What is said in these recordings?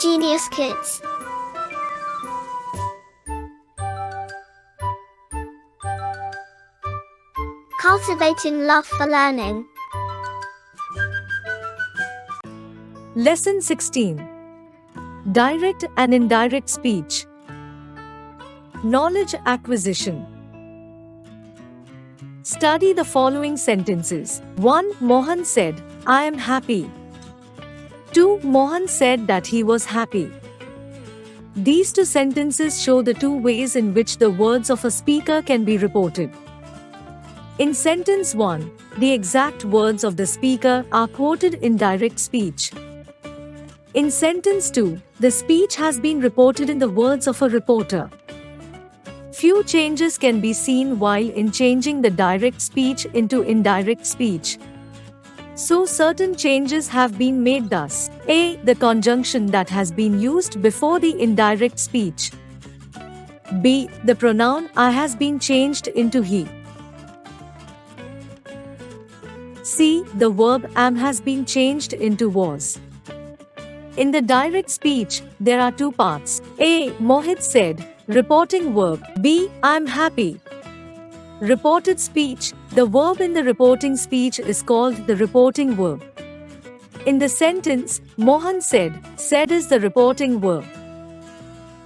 Genius Kids. Cultivating love for learning. Lesson 16. Direct and Indirect Speech. Knowledge Acquisition. Study the following sentences. 1. Mohan said, "I am happy." 2. Mohan said that he was happy. These two sentences show the two ways in which the words of a speaker can be reported. In sentence 1, the exact words of the speaker are quoted in direct speech. In sentence 2, the speech has been reported in the words of a reporter. Few changes can be seen while in changing the direct speech into indirect speech. So certain changes have been made thus. A. The conjunction that has been used before the indirect speech. B. The pronoun I has been changed into he. C. The verb am has been changed into was. In the direct speech, there are two parts. A. Mohit said, reporting verb. B. I'm happy. Reported speech. The verb in the reporting speech is called the reporting verb. In the sentence, Mohan said is the reporting verb.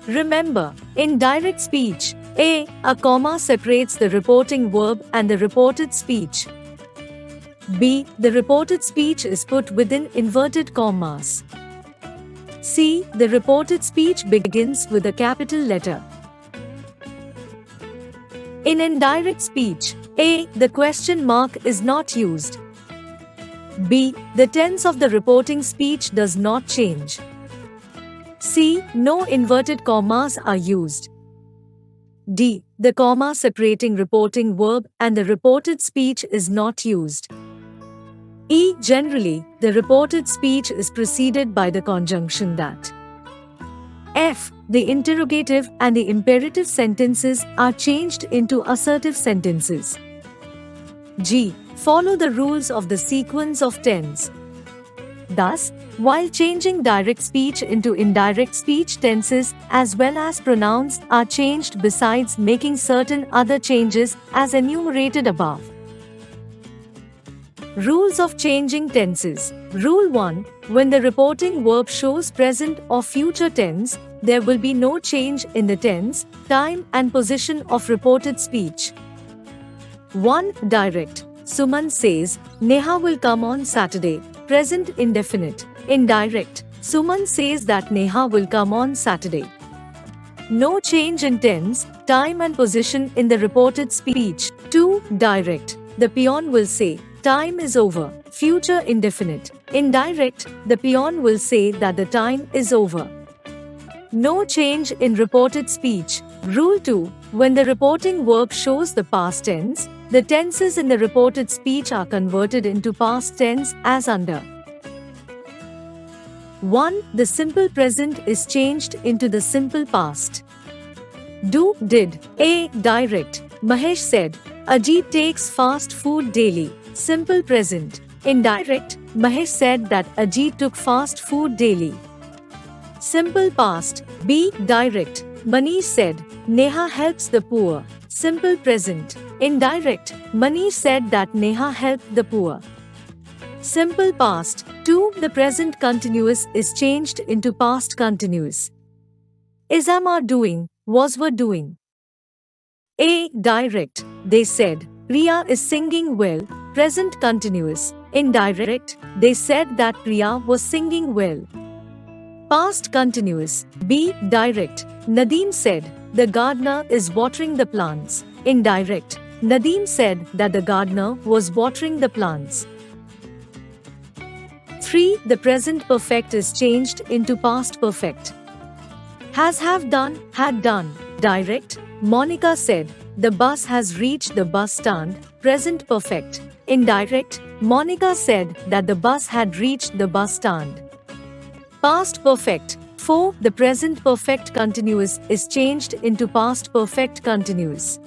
Remember, in direct speech, a comma separates the reporting verb and the reported speech. B. The reported speech is put within inverted commas. C. The reported speech begins with a capital letter. In indirect speech, A. The question mark is not used. B. The tense of the reporting speech does not change. C. No inverted commas are used. D. The comma separating reporting verb and the reported speech is not used. E. Generally, the reported speech is preceded by the conjunction that. F. The interrogative and the imperative sentences are changed into assertive sentences. G. Follow the rules of the sequence of tense. Thus, while changing direct speech into indirect speech, tenses as well as pronouns are changed besides making certain other changes as enumerated above. Rules of changing tenses. Rule 1. When the reporting verb shows present or future tense, there will be no change in the tense, time and position of reported speech. 1. Direct. Suman says, Neha will come on Saturday. Present indefinite. Indirect. Suman says that Neha will come on Saturday. No change in tense, time and position in the reported speech. 2. Direct. The peon will say, time is over. Future indefinite. Indirect. The peon will say that the time is over. No change in reported speech. Rule 2. When the reporting verb shows the past tense, the tenses in the reported speech are converted into past tense as under. 1. The simple present is changed into the simple past. Do, did. A. Direct. Mahesh said, Ajit takes fast food daily. Simple present. Indirect. Mahesh said that Ajit took fast food daily. Simple past. B. Direct. Manish said, Neha helps the poor. Simple present. Indirect. Manish said that Neha helped the poor. Simple past. 2. The present continuous is changed into past continuous. Isam are doing, was were doing. A. Direct. They said, Priya is singing well. Present continuous. Indirect. They said that Priya was singing well. Past continuous. B. Direct. Nadeem said, the gardener is watering the plants. Indirect. Nadeem said that the gardener was watering the plants. 3. The present perfect is changed into past perfect. Has have done, had done. Direct. Monica said, the bus has reached the bus stand. Present perfect. Indirect. Monica said that the bus had reached the bus stand. Past perfect. 4. The present perfect continuous is changed into past perfect continuous.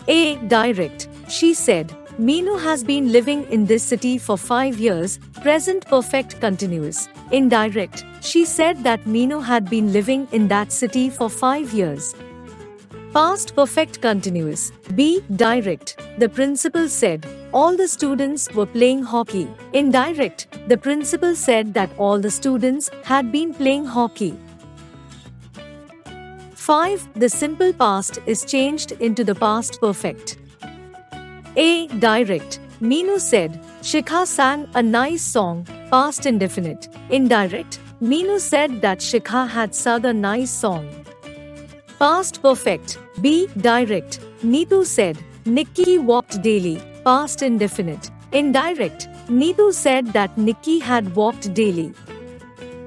A. Direct. She said, Meenu has been living in this city for 5 years. Present perfect continuous. Indirect. She said that Meenu had been living in that city for 5 years. Past perfect continuous. B. Direct. The principal said, all the students were playing hockey. Indirect. The principal said that all the students had been playing hockey. 5. The simple past is changed into the past perfect. A. Direct. Meenu said, Shikha sang a nice song. Past indefinite. Indirect. Meenu said that Shikha had sung a nice song. Past perfect. B. Direct. Neetu said, Nikki walked daily. Past indefinite. Indirect. Neetu said that Nikki had walked daily.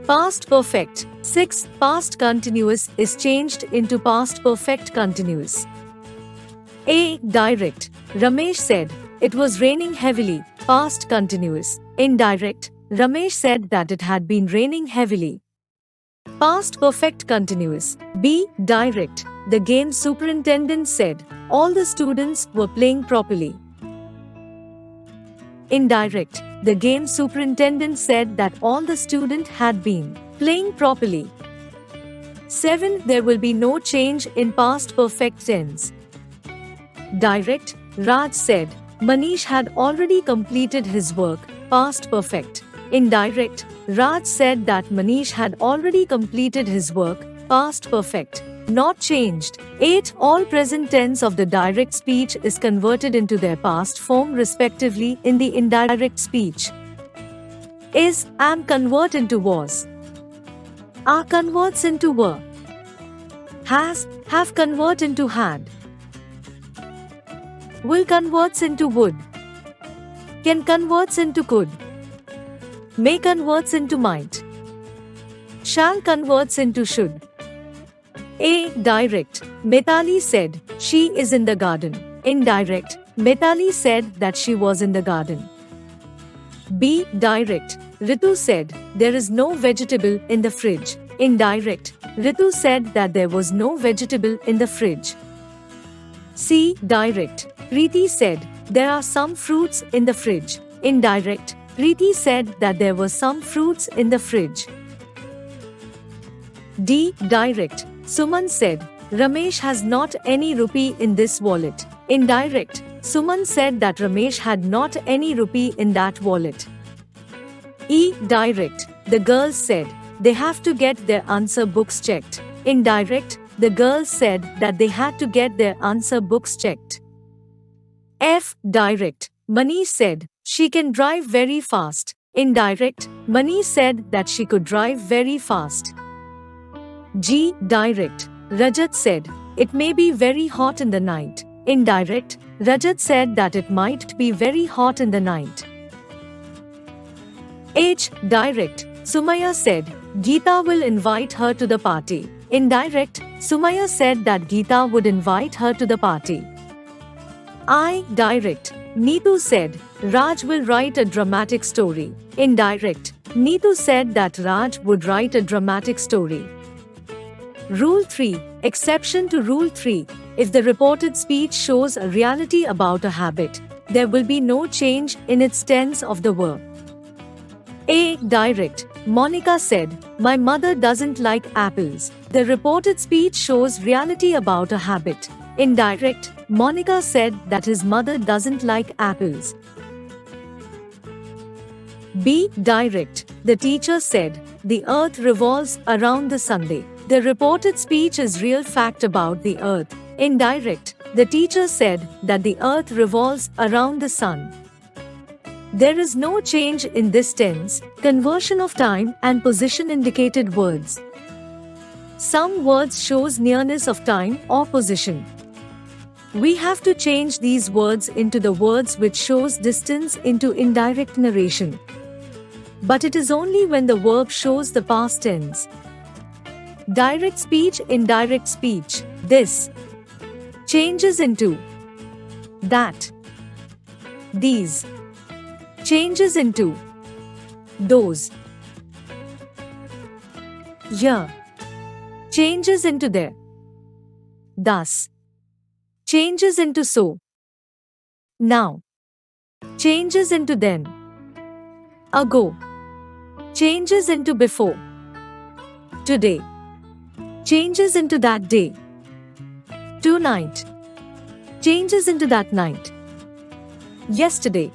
Past perfect. 6. Past continuous is changed into past perfect continuous. A. Direct. Ramesh said, it was raining heavily. Past continuous. Indirect. Ramesh said that it had been raining heavily. Past perfect continuous. B. Direct. The game superintendent said, all the students were playing properly. Indirect. The game superintendent said that all the students had been playing properly. 7. There will be no change in past perfect tense. Direct. Raj said, Manish had already completed his work. Past perfect. Indirect. Raj said that Manish had already completed his work. Past perfect. Not changed. 8. All present tense of the direct speech is converted into their past form respectively in the indirect speech. Is, am convert into was. Are converts into were. Has, have convert into had. Will converts into would. Can converts into could. May converts into might. Shall converts into should. A. Direct. Metali said, she is in the garden. Indirect. Metali said that she was in the garden. B. Direct. Ritu said, there is no vegetable in the fridge. Indirect. Ritu said that there was no vegetable in the fridge. C. Direct. Preeti said, there are some fruits in the fridge. Indirect. Preeti said that there were some fruits in the fridge. D. Direct. Suman said, Ramesh has not any rupee in this wallet. Indirect. Suman said that Ramesh had not any rupee in that wallet. E. Direct. The girls said, they have to get their answer books checked. Indirect. The girls said that they had to get their answer books checked. F. Direct. Manish said, she can drive very fast. Indirect. Manish said that she could drive very fast. G. Direct. Rajat said, it may be very hot in the night. Indirect. Rajat said that it might be very hot in the night. H. Direct. Sumaya said, Geeta will invite her to the party. Indirect. Sumaya said that Geeta would invite her to the party. I. Direct. Neetu said, Raj will write a dramatic story. Indirect. Neetu said that Raj would write a dramatic story. Rule 3. Exception to Rule 3. If the reported speech shows a reality about a habit, there will be no change in its tense of the verb. A. Direct. Monica said, my mother doesn't like apples. The reported speech shows reality about a habit. Indirect. Monica said that his mother doesn't like apples. B. Direct. The teacher said, the earth revolves around the Sunday. The reported speech is real fact about the earth. Indirect. The teacher said that the earth revolves around the sun. There is no change in this tense, conversion of time and position indicated words. Some words shows nearness of time or position. We have to change these words into the words which shows distance into indirect narration. But it is only when the verb shows the past tense. Direct speech, indirect speech. This changes into that. These changes into those. Here changes into there. Thus changes into so. Now changes into then. Ago, changes into before. Today, changes into that day. Tonight, changes into that night. Yesterday,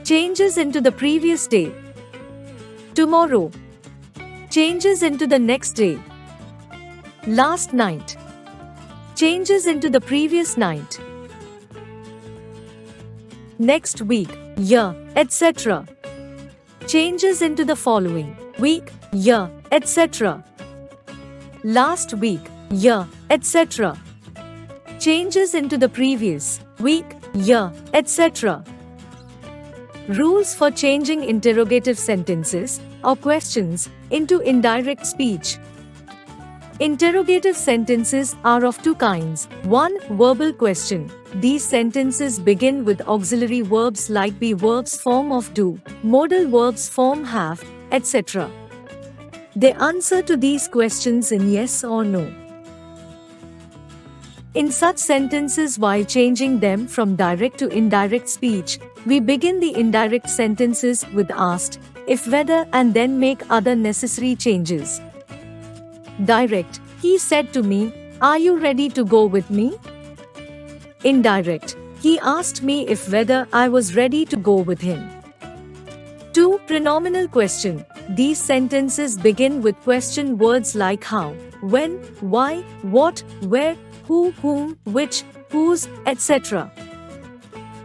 changes into the previous day. Tomorrow, changes into the next day. Last night, changes into the previous night. Next week, year, etc. Changes into the following week, year, etc. Last week, year, etc. Changes into the previous week, year, etc. Rules for changing interrogative sentences or questions into indirect speech. Interrogative sentences are of two kinds. One, verbal question. These sentences begin with auxiliary verbs like be verbs form of do, modal verbs form have, etc. They answer to these questions in yes or no. In such sentences, while changing them from direct to indirect speech, we begin the indirect sentences with asked, if whether, and then make other necessary changes. Direct, he said to me, are you ready to go with me? Indirect, he asked me if whether I was ready to go with him. 2. Pronominal question. These sentences begin with question words like how, when, why, what, where, who, whom, which, whose, etc.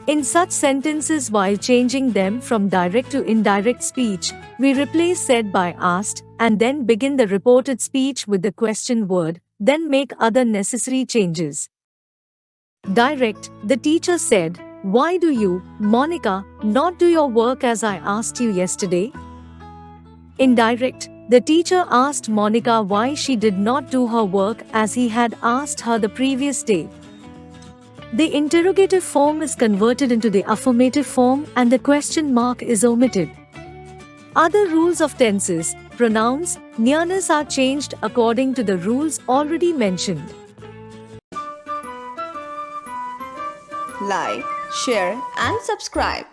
In such sentences, while changing them from direct to indirect speech, we replace said by asked, and then begin the reported speech with the question word, then make other necessary changes. Direct, the teacher said, why do you, Monica, not do your work as I asked you yesterday? Indirect, the teacher asked Monica why she did not do her work as he had asked her the previous day. The interrogative form is converted into the affirmative form and the question mark is omitted. Other rules of tenses, pronouns, nearness are changed according to the rules already mentioned. Like, share and subscribe.